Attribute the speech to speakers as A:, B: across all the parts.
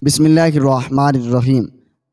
A: بسم اللہ الرحمن الرحیم۔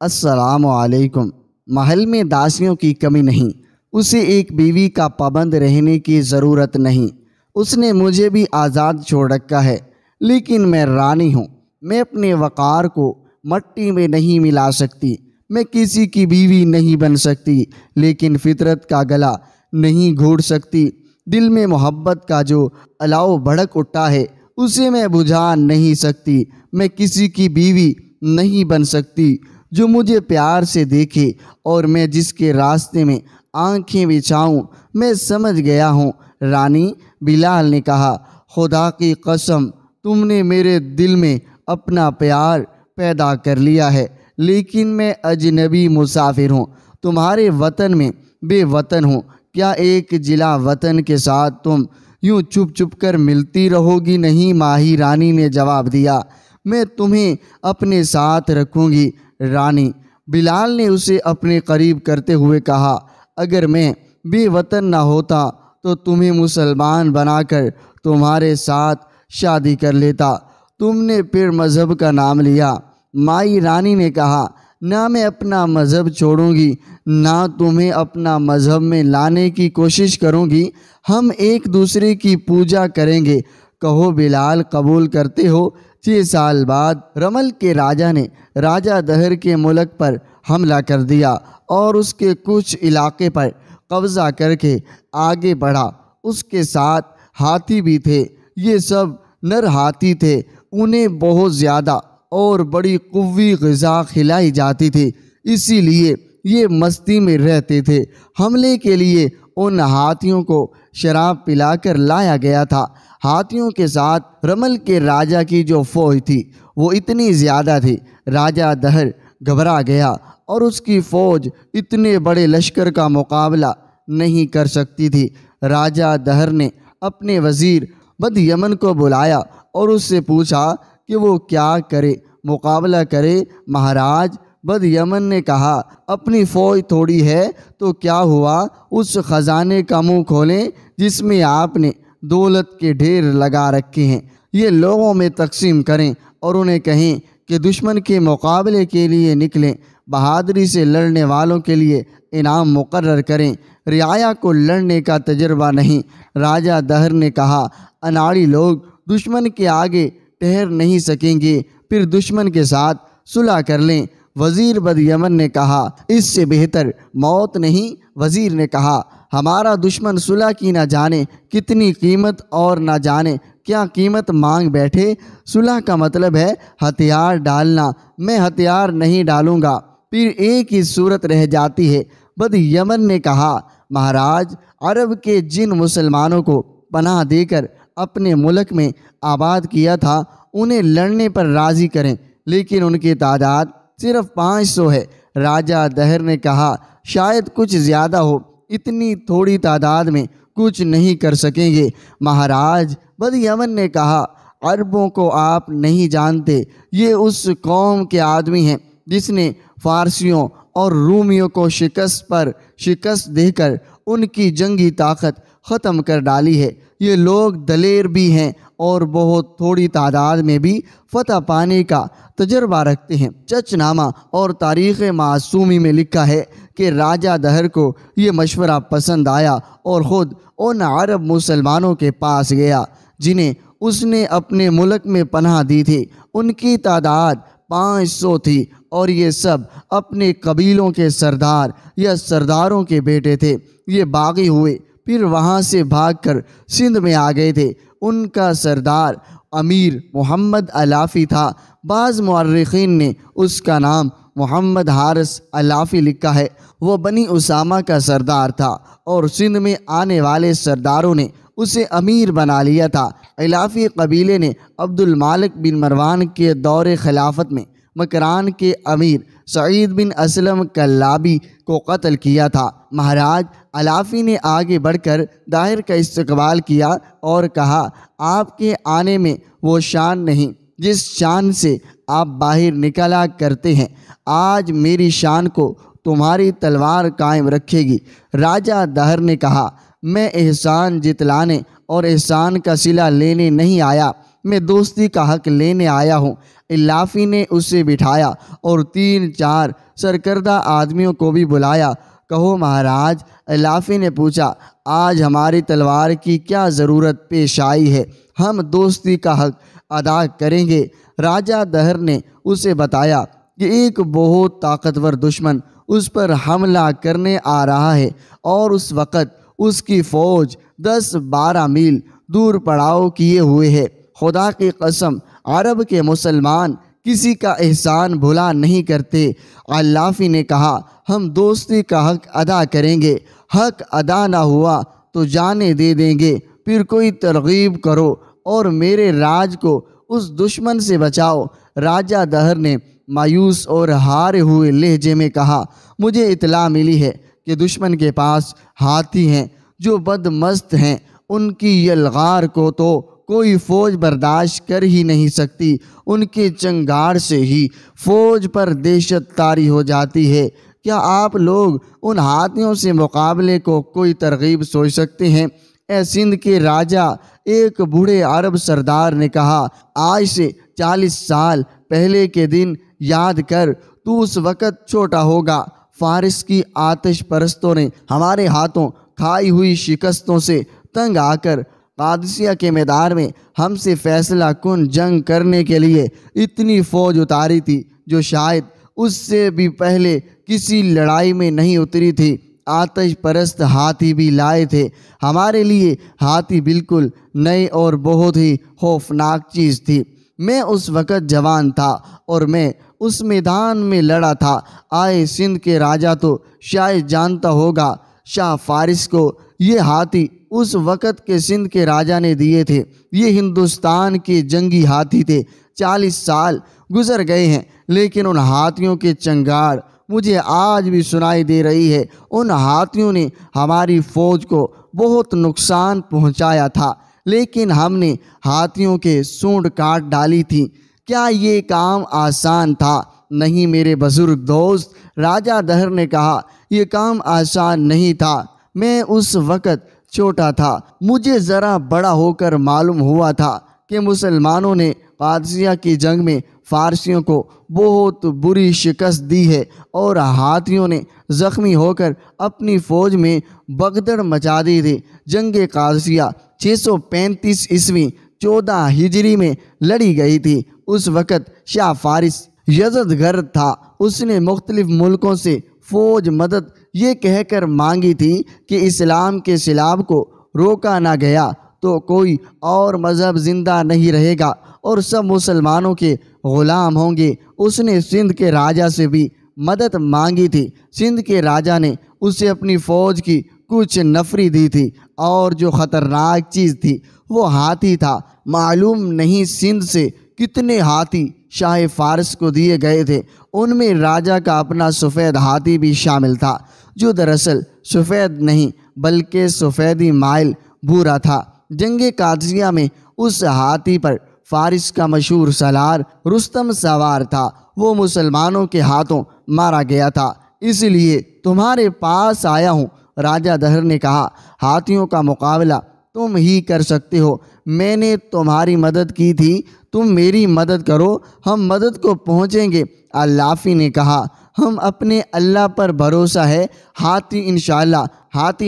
A: السلام علیکم۔ محل میں داسیوں کی کمی نہیں، اسے ایک بیوی کا پابند رہنے کی ضرورت نہیں۔ اس نے مجھے بھی آزاد چھوڑ رکھا ہے، لیکن میں رانی ہوں۔ میں اپنے وقار کو مٹی میں نہیں ملا سکتی۔ میں کسی کی بیوی نہیں بن سکتی، لیکن فطرت کا گلا نہیں گھونٹ سکتی۔ دل میں محبت کا جو الاؤ بھڑک اٹھا ہے، اسے میں بجھا نہیں سکتی۔ میں کسی کی بیوی نہیں بن سکتی جو مجھے پیار سے دیکھے اور میں جس کے راستے میں آنکھیں بچھاؤں۔ میں سمجھ گیا ہوں، رانی بلال نے کہا۔ خدا کی قسم، تم نے میرے دل میں اپنا پیار پیدا کر لیا ہے، لیکن میں اجنبی مسافر ہوں، تمہارے وطن میں بے وطن ہوں۔ کیا ایک جلا وطن کے ساتھ تم یوں چھپ چھپ کر ملتی رہو گی؟ نہیں ماہی رانی نے جواب دیا، میں تمہیں اپنے ساتھ رکھوں گی رانی۔ بلال نے اسے اپنے قریب کرتے ہوئے کہا، اگر میں بے وطن نہ ہوتا تو تمہیں مسلمان بنا کر تمہارے ساتھ شادی کر لیتا۔ تم نے پھر مذہب کا نام لیا۔ مائی رانی نے کہا، نہ میں اپنا مذہب چھوڑوں گی، نہ تمہیں اپنا مذہب میں لانے کی کوشش کروں گی۔ ہم ایک دوسرے کی پوجا کریں گے۔ کہو بلال، قبول کرتے ہو؟ 6 سال بعد رمل کے راجہ نے راجہ دہر کے ملک پر حملہ کر دیا اور اس کے کچھ علاقے پر قبضہ کر کے آگے بڑھا۔ اس کے ساتھ ہاتھی بھی تھے۔ یہ سب نر ہاتھی تھے۔ انہیں بہت زیادہ اور بڑی قوی غذا کھلائی جاتی تھی، اسی لیے یہ مستی میں رہتے تھے۔ حملے کے لیے ان ہاتھیوں کو شراب پلا کر لایا گیا تھا۔ ہاتھیوں کے ساتھ رمل کے راجہ کی جو فوج تھی وہ اتنی زیادہ تھی، راجہ دہر گھبرا گیا اور اس کی فوج اتنے بڑے لشکر کا مقابلہ نہیں کر سکتی تھی۔ راجہ دہر نے اپنے وزیر بد یمن کو بلایا اور اس سے پوچھا کہ وہ کیا کرے، مقابلہ کرے۔ مہاراج بد یمن نے کہا، اپنی فوج تھوڑی ہے تو کیا ہوا، اس خزانے کا منہ کھولیں جس میں آپ نے دولت کے ڈھیر لگا رکھے ہیں، یہ لوگوں میں تقسیم کریں اور انہیں کہیں کہ دشمن کے مقابلے کے لیے نکلیں۔ بہادری سے لڑنے والوں کے لیے انعام مقرر کریں، رعایا کو لڑنے کا تجربہ نہیں۔ راجہ دہر نے کہا، اناڑی لوگ دشمن کے آگے ٹھہر نہیں سکیں گے، پھر دشمن کے ساتھ صلح کر لیں۔ وزیر بد یمن نے کہا، اس سے بہتر موت نہیں۔ وزیر نے کہا، ہمارا دشمن صلح کی نہ جانے کتنی قیمت اور نہ جانے کیا قیمت مانگ بیٹھے۔ صلح کا مطلب ہے ہتھیار ڈالنا، میں ہتھیار نہیں ڈالوں گا، پھر ایک ہی صورت رہ جاتی ہے۔ بد یمن نے کہا، مہاراج، عرب کے جن مسلمانوں کو پناہ دے کر اپنے ملک میں آباد کیا تھا، انہیں لڑنے پر راضی کریں، لیکن ان کی تعداد صرف 500 ہے۔ راجہ دہر نے کہا، شاید کچھ زیادہ ہو، اتنی تھوڑی تعداد میں کچھ نہیں کر سکیں گے۔ مہاراج بد یمن نے کہا، عربوں کو آپ نہیں جانتے، یہ اس قوم کے آدمی ہیں جس نے فارسیوں اور رومیوں کو شکست پر شکست دے کر ان کی جنگی طاقت ختم کر ڈالی ہے۔ یہ لوگ دلیر بھی ہیں اور بہت تھوڑی تعداد میں بھی فتح پانے کا تجربہ رکھتے ہیں۔ چچ نامہ اور تاریخ معصومی میں لکھا ہے کہ راجہ دہر کو یہ مشورہ پسند آیا اور خود ان عرب مسلمانوں کے پاس گیا جنہیں اس نے اپنے ملک میں پناہ دی تھی۔ ان کی تعداد 500 تھی اور یہ سب اپنے قبیلوں کے سردار یا سرداروں کے بیٹے تھے۔ یہ باغی ہوئے، پھر وہاں سے بھاگ کر سندھ میں آ گئے تھے۔ ان کا سردار امیر محمد علافی تھا۔ بعض مورخین نے اس کا نام محمد حارث علافی لکھا ہے۔ وہ بنی اسامہ کا سردار تھا اور سندھ میں آنے والے سرداروں نے اسے امیر بنا لیا تھا۔ علافی قبیلے نے عبد المالک بن مروان کے دور خلافت میں مکران کے امیر سعید بن اسلم کلابی کو قتل کیا تھا۔ مہاراج علافی نے آگے بڑھ کر داہر کا استقبال کیا اور کہا، آپ کے آنے میں وہ شان نہیں جس شان سے آپ باہر نکلا کرتے ہیں، آج میری شان کو تمہاری تلوار قائم رکھے گی۔ راجہ دہر نے کہا، میں احسان جتلانے اور احسان کا صلہ لینے نہیں آیا، میں دوستی کا حق لینے آیا ہوں۔ اللافی نے اسے بٹھایا اور 3-4 سرکردہ آدمیوں کو بھی بلایا۔ کہو مہاراج، اللافی نے پوچھا، آج ہماری تلوار کی کیا ضرورت پیش آئی ہے؟ ہم دوستی کا حق ادا کریں گے۔ راجہ دہر نے اسے بتایا کہ ایک بہت طاقتور دشمن اس پر حملہ کرنے آ رہا ہے اور اس وقت اس کی فوج 10-12 میل دور پڑاؤ کیے ہوئے ہے۔ خدا کی قسم، عرب کے مسلمان کسی کا احسان بھلا نہیں کرتے۔ اللافی نے کہا، ہم دوستی کا حق ادا کریں گے، حق ادا نہ ہوا تو جانیں دے دیں گے۔ پھر کوئی ترغیب کرو اور میرے راج کو اس دشمن سے بچاؤ۔ راجہ دہر نے مایوس اور ہارے ہوئے لہجے میں کہا، مجھے اطلاع ملی ہے کہ دشمن کے پاس ہاتھی ہیں جو بدمست ہیں، ان کی یلغار کو تو کوئی فوج برداشت کر ہی نہیں سکتی، ان کے چنگاڑ سے ہی فوج پر دہشت طاری ہو جاتی ہے۔ کیا آپ لوگ ان ہاتھیوں سے مقابلے کو کوئی ترغیب سوچ سکتے ہیں؟ اے سندھ کے راجہ، ایک بوڑھے عرب سردار نے کہا، آج سے 40 سال پہلے کے دن یاد کر، تو اس وقت چھوٹا ہوگا۔ فارس کی آتش پرستوں نے ہمارے ہاتھوں کھائی ہوئی شکستوں سے تنگ آ کر قادسیہ کے میدان میں ہم سے فیصلہ کن جنگ کرنے کے لیے اتنی فوج اتاری تھی جو شاید اس سے بھی پہلے کسی لڑائی میں نہیں اتری تھی۔ آتش پرست ہاتھی بھی لائے تھے۔ ہمارے لیے ہاتھی بالکل نئی اور بہت ہی خوفناک چیز تھی۔ میں اس وقت جوان تھا اور میں اس میدان میں لڑا تھا۔ آئے سندھ کے راجہ تو شاید جانتا ہوگا، شاہ فارس کو یہ ہاتھی اس وقت کے سندھ کے راجہ نے دیے تھے۔ یہ ہندوستان کے جنگی ہاتھی تھے۔ 40 سال گزر گئے ہیں لیکن ان ہاتھیوں کے چنگاڑ مجھے آج بھی سنائی دے رہی ہے۔ ان ہاتھیوں نے ہماری فوج کو بہت نقصان پہنچایا تھا لیکن ہم نے ہاتھیوں کے سونڈ کاٹ ڈالی تھی۔ کیا یہ کام آسان تھا؟ نہیں میرے بزرگ دوست، راجہ دہر نے کہا، یہ کام آسان نہیں تھا۔ میں اس وقت چھوٹا تھا۔ مجھے ذرا بڑا ہو کر معلوم ہوا تھا کہ مسلمانوں نے قادسیہ کی جنگ میں فارسیوں کو بہت بری شکست دی ہے اور ہاتھیوں نے زخمی ہو کر اپنی فوج میں بگدڑ مچا دی تھی۔ جنگ قادسیہ 635 عیسوی 14 ہجری میں لڑی گئی تھی۔ اس وقت شاہ فارس یزدگرد تھا۔ اس نے مختلف ملکوں سے فوج مدد یہ کہہ کر مانگی تھی کہ اسلام کے سیلاب کو روکا نہ گیا تو کوئی اور مذہب زندہ نہیں رہے گا اور سب مسلمانوں کے غلام ہوں گے۔ اس نے سندھ کے راجہ سے بھی مدد مانگی تھی۔ سندھ کے راجہ نے اسے اپنی فوج کی کچھ نفری دی تھی اور جو خطرناک چیز تھی وہ ہاتھی تھا۔ معلوم نہیں سندھ سے کتنے ہاتھی شاہ فارس کو دیے گئے تھے۔ ان میں راجہ کا اپنا سفید ہاتھی بھی شامل تھا جو دراصل سفید نہیں بلکہ سفیدی مائل بھورا تھا۔ جنگ قادسیہ میں اس ہاتھی پر فارس کا مشہور سالار رستم سوار تھا۔ وہ مسلمانوں کے ہاتھوں مارا گیا تھا، اس لیے تمہارے پاس آیا ہوں۔ راجہ دہر نے کہا، ہاتھیوں کا مقابلہ تم ہی کر سکتے ہو، میں نے تمہاری مدد کی تھی، تم میری مدد کرو، ہم مدد کو پہنچیں گے۔ اللافی نے کہا، ہم اپنے اللہ پر بھروسہ ہے، ہاتھی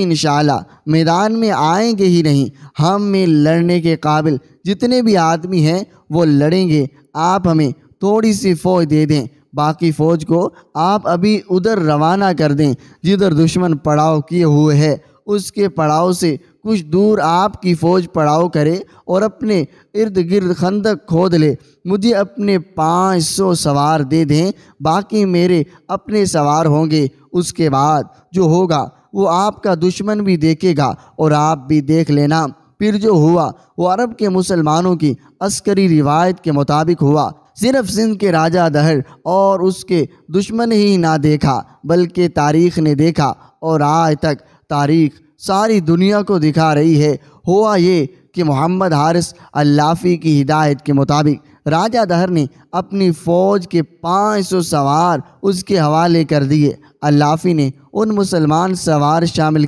A: انشاءاللہ میدان میں آئیں گے ہی نہیں۔ ہم میں لڑنے کے قابل جتنے بھی آدمی ہیں وہ لڑیں گے۔ آپ ہمیں تھوڑی سی فوج دے دیں، باقی فوج کو آپ ابھی ادھر روانہ کر دیں جدھر دشمن پڑاؤ کیے ہوئے ہے۔ اس کے پڑاؤ سے کچھ دور آپ کی فوج پڑاؤ کرے اور اپنے ارد گرد خندق کھود لے۔ مجھے اپنے 500 سوار دے دیں، باقی میرے اپنے سوار ہوں گے۔ اس کے بعد جو ہوگا وہ آپ کا دشمن بھی دیکھے گا اور آپ بھی دیکھ لینا۔ پھر جو ہوا وہ عرب کے مسلمانوں کی عسکری روایت کے مطابق ہوا۔ صرف سندھ کے راجہ دہر اور اس کے دشمن ہی نہ دیکھا بلکہ تاریخ نے دیکھا، اور آج تک تاریخ ساری دنیا کو دکھا رہی ہے۔ ہوا یہ کہ محمد حارث اللافی کی ہدایت کے مطابق راجہ دہر نے اپنی فوج کے 500 سوار اس کے حوالے کر دیے۔ اللافی نے ان مسلمان سوار شامل